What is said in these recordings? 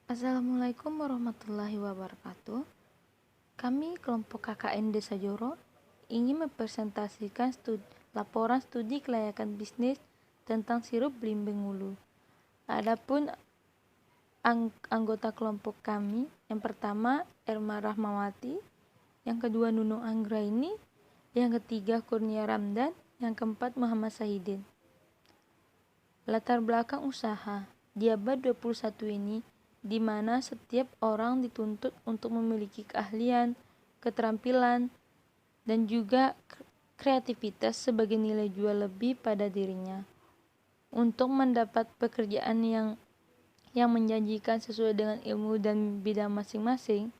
Assalamualaikum warahmatullahi wabarakatuh. Kami kelompok KKN Desa Joro ingin mempresentasikan laporan studi kelayakan bisnis tentang sirup belimbing ulu. Adapun anggota kelompok kami, yang pertama Erma Rahmawati, yang kedua Nunung Anggraini, yang ketiga Kurnia Ramdan, yang keempat Muhammad Sahidin. Latar belakang usaha di abad 21 ini, di mana setiap orang dituntut untuk memiliki keahlian, keterampilan, dan juga kreativitas sebagai nilai jual lebih pada dirinya. Untuk mendapat pekerjaan yang menjanjikan sesuai dengan ilmu dan bidang masing-masing.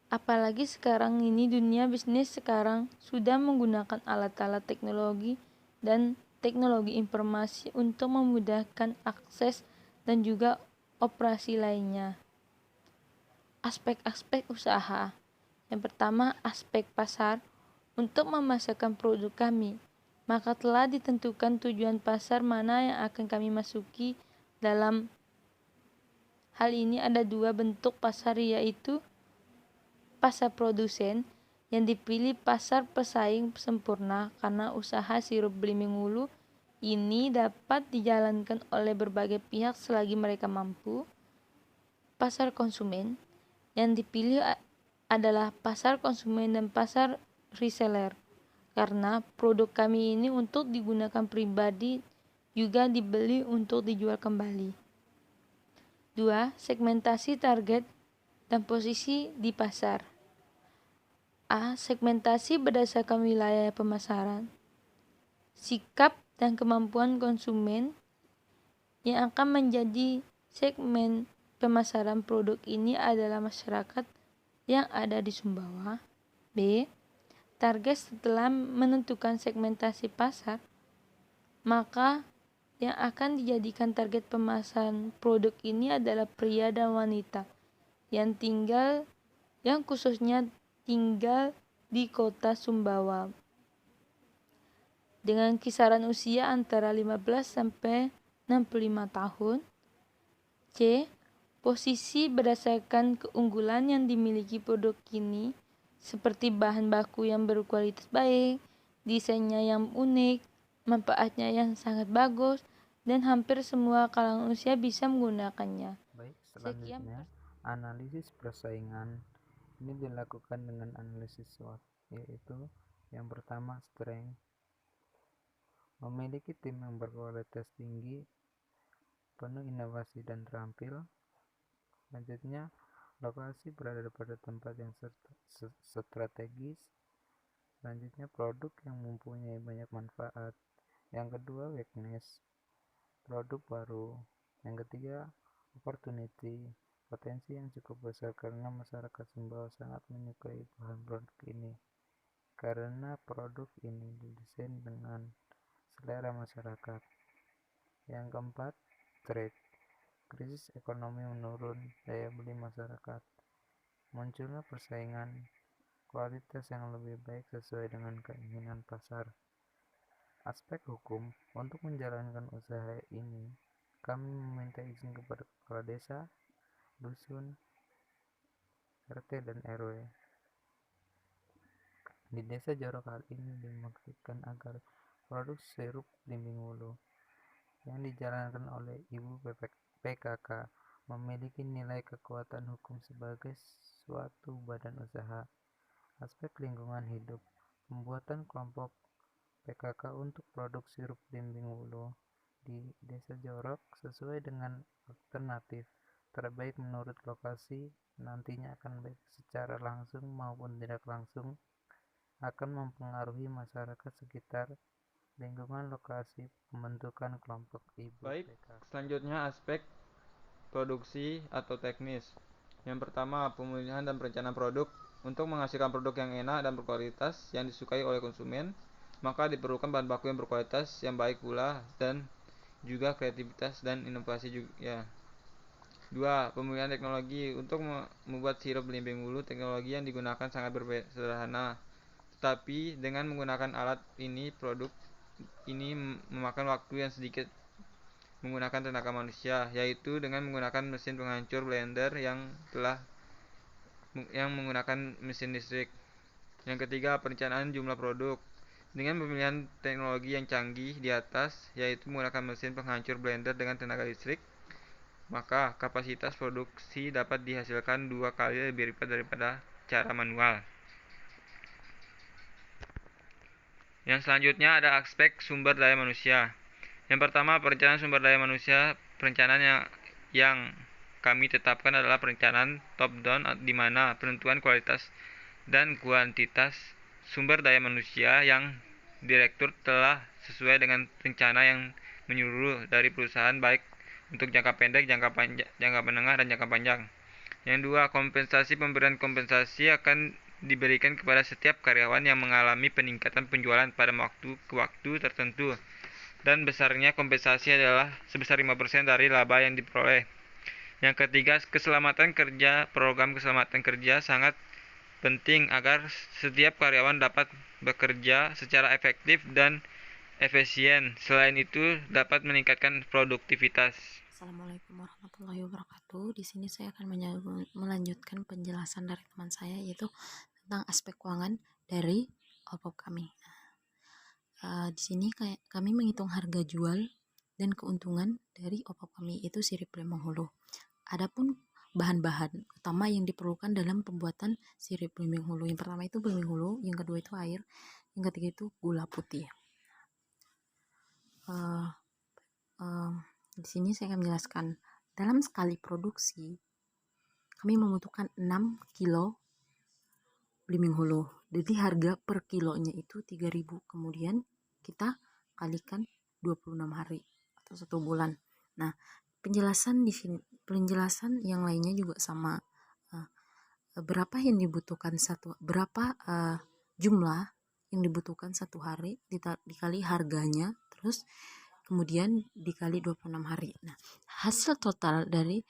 Apalagi sekarang ini dunia bisnis sekarang sudah menggunakan alat-alat teknologi dan teknologi informasi untuk memudahkan akses dan juga operasi lainnya. Aspek-aspek usaha. Yang pertama, aspek pasar. Untuk memasarkan produk kami, maka telah ditentukan tujuan pasar mana yang akan kami masuki. Dalam hal ini ada dua bentuk pasar, yaitu pasar produsen, yang dipilih pasar pesaing sempurna karena usaha sirup belimbing ulu ini dapat dijalankan oleh berbagai pihak selagi mereka mampu. Pasar konsumen, yang dipilih adalah pasar konsumen dan pasar reseller karena produk kami ini untuk digunakan pribadi juga dibeli untuk dijual kembali. 2. Segmentasi target dan posisi di pasar. A. Segmentasi berdasarkan wilayah pemasaran, sikap dan kemampuan konsumen yang akan menjadi segmen pemasaran produk ini adalah masyarakat yang ada di Sumbawa. B. Target setelah menentukan segmentasi pasar, maka yang akan dijadikan target pemasaran produk ini adalah pria dan wanita yang khususnya tinggal di kota Sumbawa dengan kisaran usia antara 15 sampai 65 tahun. C. Posisi berdasarkan keunggulan yang dimiliki produk ini seperti bahan baku yang berkualitas baik, desainnya yang unik, manfaatnya yang sangat bagus, dan hampir semua kalangan usia bisa menggunakannya. Baik, selanjutnya analisis persaingan. Ini dilakukan dengan analisis SWOT, yaitu yang pertama strength, memiliki tim yang berkualitas tinggi, penuh inovasi dan terampil. Selanjutnya, lokasi berada pada tempat yang strategis. Selanjutnya, produk yang mempunyai banyak manfaat. Yang kedua, weakness, produk baru. Yang ketiga, opportunity, potensi yang cukup besar karena masyarakat Sumbawa sangat menyukai bahan produk ini karena produk ini didesain dengan selera masyarakat. Yang keempat, threat, krisis ekonomi menurun daya beli masyarakat, munculnya persaingan kualitas yang lebih baik sesuai dengan keinginan pasar. Aspek hukum, untuk menjalankan usaha ini kami meminta izin kepada kepala desa, dusun, RT dan RW. Di desa Jorok hal ini dimaksudkan agar produk sirup belimbing ulu yang dijalankan oleh Ibu PKK memiliki nilai kekuatan hukum sebagai suatu badan usaha. Aspek lingkungan hidup, pembuatan kelompok PKK untuk produk sirup belimbing ulu di Desa Jorok sesuai dengan alternatif terbaik menurut lokasi nantinya akan baik secara langsung maupun tidak langsung akan mempengaruhi masyarakat sekitar lingkungan lokasi pembentukan kelompok Ibu Baik, PKK. selanjutnya aspek produksi atau teknis. Yang pertama, pemilihan dan perencanaan produk. Untuk menghasilkan produk yang enak dan berkualitas yang disukai oleh konsumen, maka diperlukan bahan baku yang berkualitas yang baik pula dan juga kreativitas dan inovasi juga ya. 2. Pemilihan teknologi. Untuk membuat sirup belimbing ulu, teknologi yang digunakan sangat sederhana. Tetapi dengan menggunakan alat ini, produk ini memakan waktu yang sedikit menggunakan tenaga manusia, yaitu dengan menggunakan mesin penghancur blender yang menggunakan mesin listrik. Yang ketiga, perencanaan jumlah produk. Dengan pemilihan teknologi yang canggih di atas, yaitu menggunakan mesin penghancur blender dengan tenaga listrik, maka kapasitas produksi dapat dihasilkan 2 kali lebih lipat daripada cara manual. Yang selanjutnya ada aspek sumber daya manusia. Yang pertama, perencanaan sumber daya manusia. Perencanaan yang kami tetapkan adalah perencanaan top-down, di mana penentuan kualitas dan kuantitas sumber daya manusia yang direktur telah sesuai dengan rencana yang menyeluruh dari perusahaan, baik untuk jangka pendek, jangka menengah, dan jangka panjang. Yang dua, kompensasi. Pemberian kompensasi akan diberikan kepada setiap karyawan yang mengalami peningkatan penjualan pada waktu ke waktu tertentu, dan besarnya kompensasi adalah sebesar 5% dari laba yang diperoleh. Yang ketiga, keselamatan kerja. Program keselamatan kerja sangat penting agar setiap karyawan dapat bekerja secara efektif dan efisien. Selain itu, dapat meningkatkan produktivitas. Assalamualaikum warahmatullahi wabarakatuh. Di sini saya akan melanjutkan penjelasan dari teman saya, yaitu tentang aspek keuangan dari OPOP kami. Di sini kami menghitung harga jual dan keuntungan dari OPOP kami, itu sirip lemong hulu. Adapun bahan-bahan utama yang diperlukan dalam pembuatan sirip belimbing hulu, yang pertama itu belimbing hulu, yang kedua itu air, yang ketiga itu gula putih. Di sini saya akan menjelaskan, dalam sekali produksi kami membutuhkan 6 kilo belimbing hulu. Jadi harga per kilonya itu 3.000. Kemudian kita kalikan 26 hari atau 1 bulan. Nah, penjelasan di sini, penjelasan yang lainnya juga sama. Berapa yang dibutuhkan berapa jumlah yang dibutuhkan 1 hari dikali harganya, terus kemudian dikali 26 hari. Nah, hasil total dari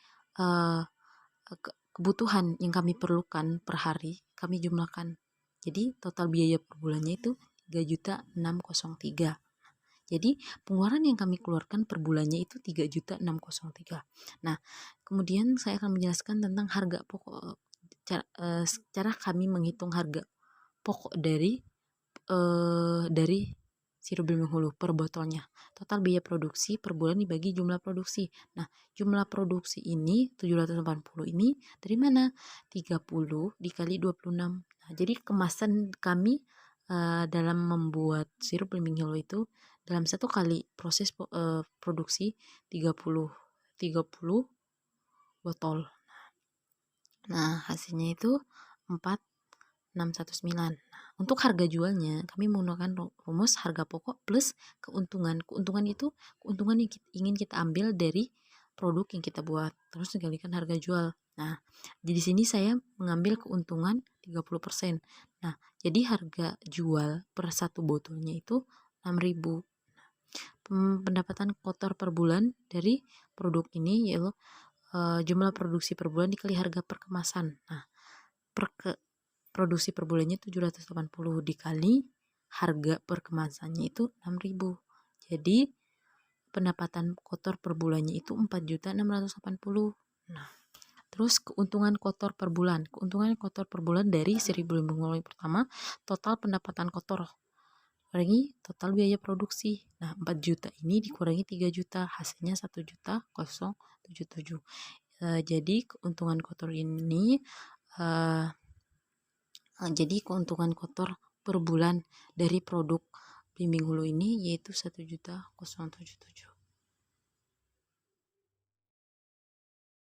kebutuhan yang kami perlukan per hari kami jumlahkan. Jadi total biaya per bulannya itu 3.603. Jadi pengeluaran yang kami keluarkan per bulannya itu 3.603. Nah, kemudian saya akan menjelaskan tentang harga pokok, cara kami menghitung harga pokok dari sirup belimbing hulu per botolnya. Total biaya produksi per bulan dibagi jumlah produksi. Nah, jumlah produksi ini 780 ini dari mana? 30 dikali 26. Nah, jadi kemasan kami dalam membuat sirup belimbing hulu itu dalam 1 kali proses produksi 30 botol. Nah, hasilnya itu 4.619. Untuk harga jualnya kami menggunakan rumus harga pokok plus keuntungan. Keuntungan itu keuntungan yang ingin kita ambil dari produk yang kita buat, terus dikalikan harga jual. Nah, di sini saya mengambil keuntungan 30%. Nah, jadi harga jual per 1 botolnya itu 6.000. Pendapatan kotor per bulan dari produk ini yaitu jumlah produksi per bulan dikali harga per kemasan. Nah, produksi per bulannya 780 dikali harga per kemasannya itu 6.000. Jadi pendapatan kotor per bulannya itu 4.680. Nah, terus keuntungan kotor per bulan. Keuntungan kotor per bulan dari sirip belimbing hulu yang pertama, total pendapatan kotor kurangi total biaya produksi. Nah, 4 juta ini dikurangi 3 juta, hasilnya 1.077. Jadi keuntungan kotor ini jadi keuntungan kotor per bulan dari produk belimbing hulu ini yaitu 1.077.